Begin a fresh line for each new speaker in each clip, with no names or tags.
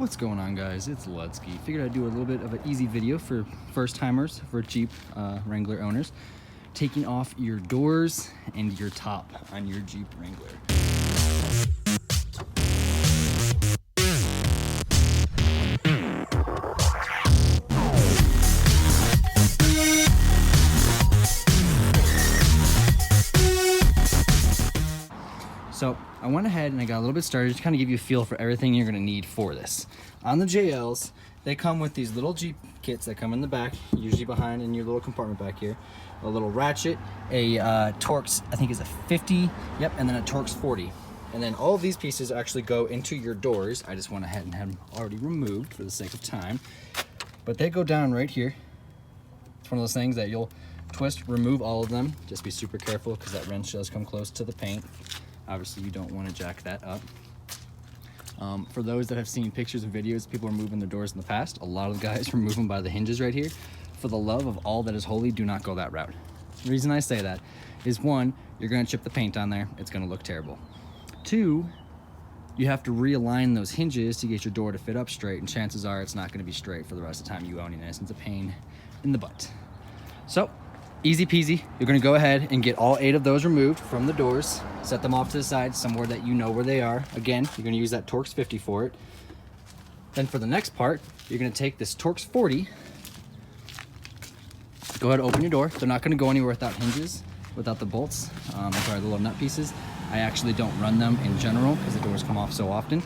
What's going on, guys? It's Ludski. Figured I'd do a little bit of an easy video for first timers, for Jeep Wrangler owners, taking off your doors and your top on your Jeep Wrangler. So I went ahead and I got a little bit started to kind of give you a feel for everything you're going to need for this. On the JLs, they come with these little Jeep kits that come in the back, usually behind in your little compartment back here. A little ratchet, a Torx, I think is a 50, yep, and then a Torx 40. And then all of these pieces actually go into your doors. I just went ahead and had them already removed for the sake of time. But they go down right here. It's one of those things that you'll twist, remove all of them. Just be super careful because that wrench does come close to the paint. Obviously, you don't want to jack that up. For those that have seen pictures and videos, people are moving their doors in the past. A lot of guys remove them by the hinges right here. For the love of all that is holy, do not go that route. The reason I say that is, one, you're going to chip the paint on there. It's going to look terrible. Two, you have to realign those hinges to get your door to fit up straight, and chances are it's not going to be straight for the rest of the time you own it, and it's a pain in the butt. So, easy peasy. You're going to go ahead and get all 8 of those removed from the doors. Set them off to the side somewhere that you know where they are. Again, you're going to use that Torx 50 for it. Then for the next part, you're going to take this Torx 40. Go ahead and open your door. They're not going to go anywhere without hinges, without the bolts. Sorry, the little nut pieces. I actually don't run them in general because the doors come off so often.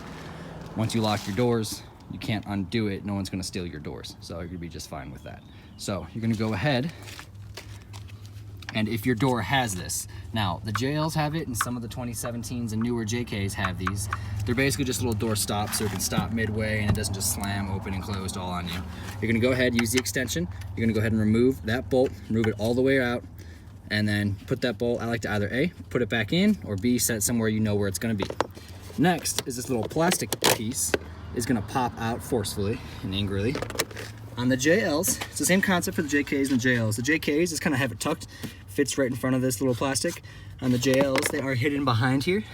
Once you lock your doors, you can't undo it. No one's going to steal your doors. So you're going to be just fine with that. So you're going to go ahead. And if your door has this, now the JLs have it and some of the 2017s and newer JKs have these. They're basically just little door stops so it can stop midway and it doesn't just slam open and closed all on you. You're gonna go ahead, use the extension. You're gonna go ahead and remove that bolt, remove it all the way out, and then put that bolt, I like to either A, put it back in, or B, set it somewhere you know where it's gonna be. Next is this little plastic piece is gonna pop out forcefully and angrily. On the JLs, it's the same concept for the JKs and the JLs. The JKs just kind of have it tucked, fits right in front of this little plastic. On the JLs, they are hidden behind here.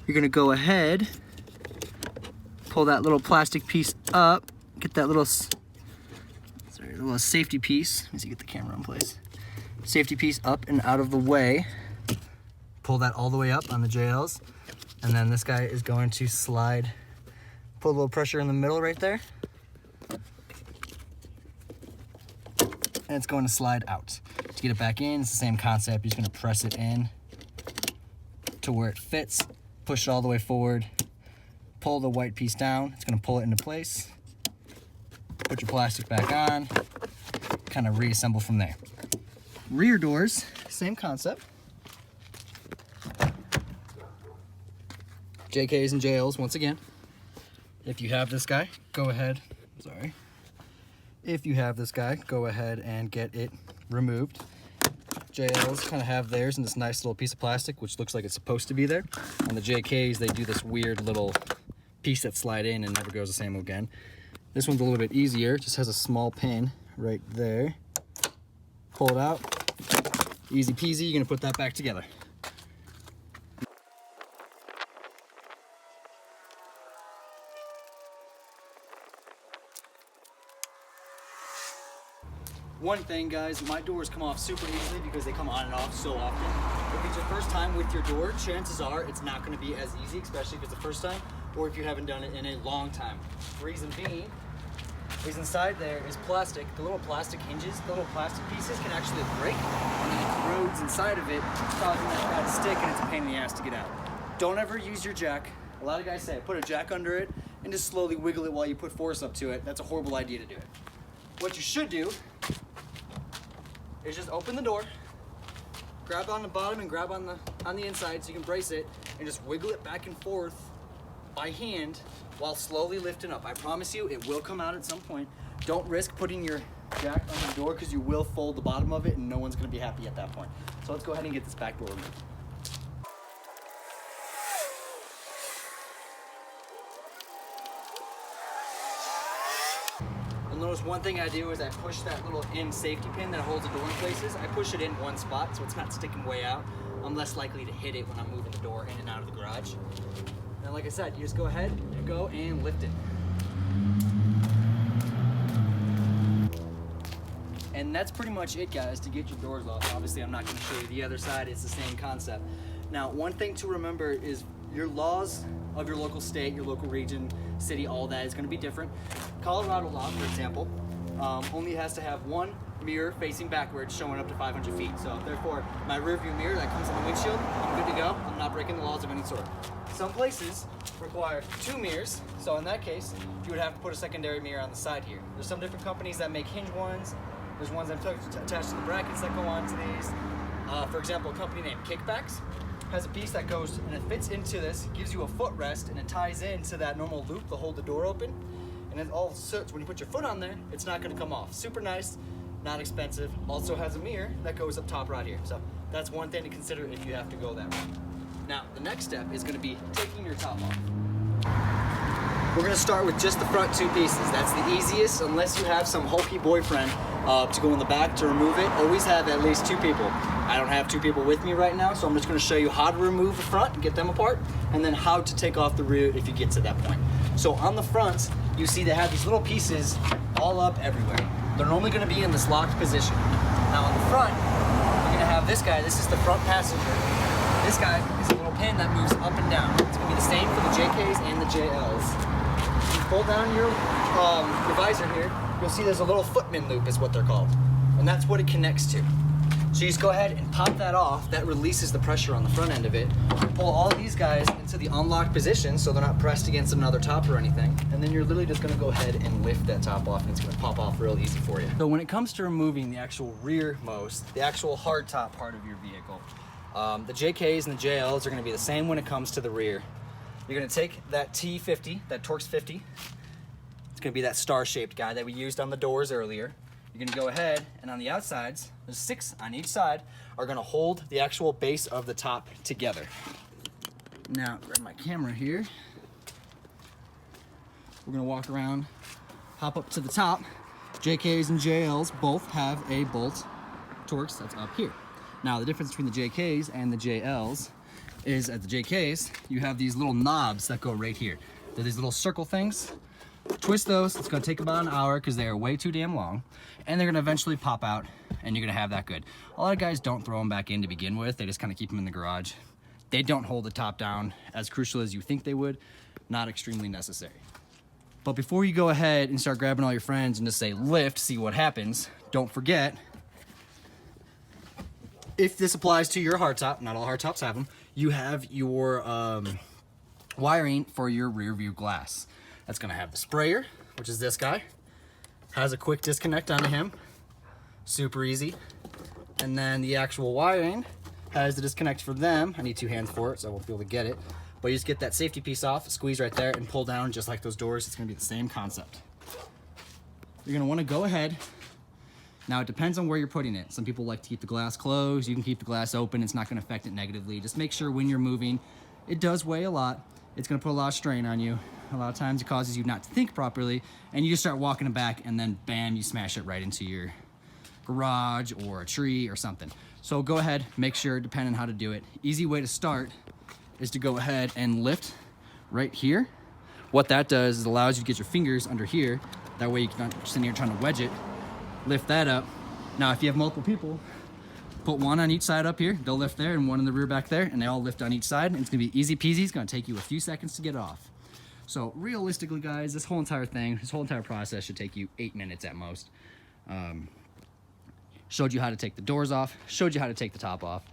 You're gonna go ahead, pull that little plastic piece up, get that little, little safety piece. Let me see, get the camera in place. Safety piece up and out of the way. Pull that all the way up on the JLs. And then this guy is going to slide, put a little pressure in the middle right there. And it's going to slide out. To get it back in, it's the same concept. You're just gonna press it in to where it fits, push it all the way forward, pull the white piece down. It's gonna pull it into place. Put your plastic back on, kind of reassemble from there. Rear doors, same concept. JKs and JLs, once again. If you have this guy, go ahead, sorry. If you have this guy, go ahead and get it removed. JLs kind of have theirs in this nice little piece of plastic, which looks like it's supposed to be there. On the JKs, they do this weird little piece that slide in and never goes the same again. This one's a little bit easier. It just has a small pin right there. Pull it out. Easy peasy. You're gonna put that back together. One thing, guys, my doors come off super easily because they come on and off so often. If it's your first time with your door, chances are it's not going to be as easy, especially if it's the first time or if you haven't done it in a long time. Reason being is inside there is plastic. The little plastic hinges, the little plastic pieces can actually break, and then it corrodes inside of it, causing that guy to stick, and it's a pain in the ass to get out. Don't ever use your jack. A lot of guys say, put a jack under it and just slowly wiggle it while you put force up to it. That's a horrible idea to do it. What you should do is just open the door, grab on the bottom and grab on the inside so you can brace it, and just wiggle it back and forth by hand while slowly lifting up. I promise you it will come out at some point. Don't risk putting your jack on the door because you will fold the bottom of it and no one's going to be happy at that point. So let's go ahead and get this back door removed. Notice one thing I do is I push that little in safety pin that holds the door in places. I push it in one spot so it's not sticking way out. I'm less likely to hit it when I'm moving the door in and out of the garage. And like I said, you just go ahead and lift it. And that's pretty much it, guys, to get your doors off. Obviously, I'm not going to show you the other side. It's the same concept. Now, one thing to remember is your laws of your local state, your local region, city, all that is going to be different. Colorado law, for example, only has to have one mirror facing backwards showing up to 500 feet. So therefore, my rear view mirror that comes in the windshield, I'm good to go. I'm not breaking the laws of any sort. Some places require 2 mirrors. So in that case, you would have to put a secondary mirror on the side here. There's some different companies that make hinge ones. There's ones that attached to the brackets that go onto these. For example, a company named Kickbacks has a piece that goes and it fits into this, gives you a footrest, and it ties into that normal loop to hold the door open. And it all sits, when you put your foot on there, it's not gonna come off. Super nice, not expensive. Also has a mirror that goes up top right here. So that's one thing to consider if you have to go that route. Now, the next step is gonna be taking your top off. We're gonna start with just the front 2 pieces. That's the easiest, unless you have some hokey boyfriend to go in the back to remove it. Always have at least 2 people. I don't have 2 people with me right now, so I'm just gonna show you how to remove the front and get them apart, and then how to take off the rear if you get to that point. So on the front, you see they have these little pieces all up everywhere. They're normally gonna be in this locked position. Now on the front, you're gonna have this guy. This is the front passenger. This guy is a little pin that moves up and down. It's gonna be the same for the JKs and the JLs. You pull down your visor here, you'll see there's a little footman loop is what they're called. And that's what it connects to. So you just go ahead and pop that off. That releases the pressure on the front end of it. Pull all these guys into the unlocked position so they're not pressed against another top or anything. And then you're literally just gonna go ahead and lift that top off and it's gonna pop off real easy for you. So when it comes to removing the actual rearmost, the actual hard top part of your vehicle, the JKs and the JLs are gonna be the same when it comes to the rear. You're gonna take that T50, that Torx 50. It's gonna be that star-shaped guy that we used on the doors earlier. You're gonna go ahead and on the outsides, there's 6 on each side, are gonna hold the actual base of the top together. Now, grab my camera here. We're gonna walk around, hop up to the top. JKs and JLs both have a bolt Torx that's up here. Now, the difference between the JKs and the JLs is at the JKs, you have these little knobs that go right here. They're these little circle things. Twist those, it's gonna take about an hour because they are way too damn long, and they're gonna eventually pop out and you're gonna have that good. A lot of guys don't throw them back in to begin with, they just kind of keep them in the garage. They don't hold the top down as crucial as you think they would, not extremely necessary. But before you go ahead and start grabbing all your friends and just say lift, see what happens, don't forget, if this applies to your hardtop, not all hardtops have them, you have your wiring for your rear view glass. That's gonna have the sprayer, which is this guy. Has a quick disconnect onto him, super easy. And then the actual wiring has the disconnect for them. I need 2 hands for it, so I won't be able to get it. But you just get that safety piece off, squeeze right there, and pull down just like those doors. It's gonna be the same concept. You're gonna wanna go ahead. Now it depends on where you're putting it. Some people like to keep the glass closed. You can keep the glass open. It's not gonna affect it negatively. Just make sure when you're moving, it does weigh a lot. It's gonna put a lot of strain on you. A lot of times it causes you not to think properly, and you just start walking it back, and then bam, you smash it right into your garage or a tree or something. So go ahead, make sure, depending on how to do it. Easy way to start is to go ahead and lift right here. What that does is it allows you to get your fingers under here. That way you're not sitting here trying to wedge it. Lift that up. Now, if you have multiple people, put one on each side up here. They'll lift there, and one in the rear back there, and they all lift on each side. And it's gonna be easy peasy. It's gonna take you a few seconds to get off. So realistically, guys, this whole entire process should take you 8 minutes at most. Showed you how to take the doors off, showed you how to take the top off.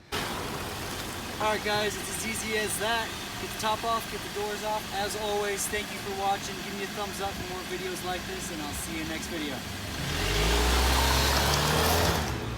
All right, guys, it's as easy as that. Get the top off, get the doors off. As always, thank you for watching. Give me a thumbs up for more videos like this, and I'll see you in the next video.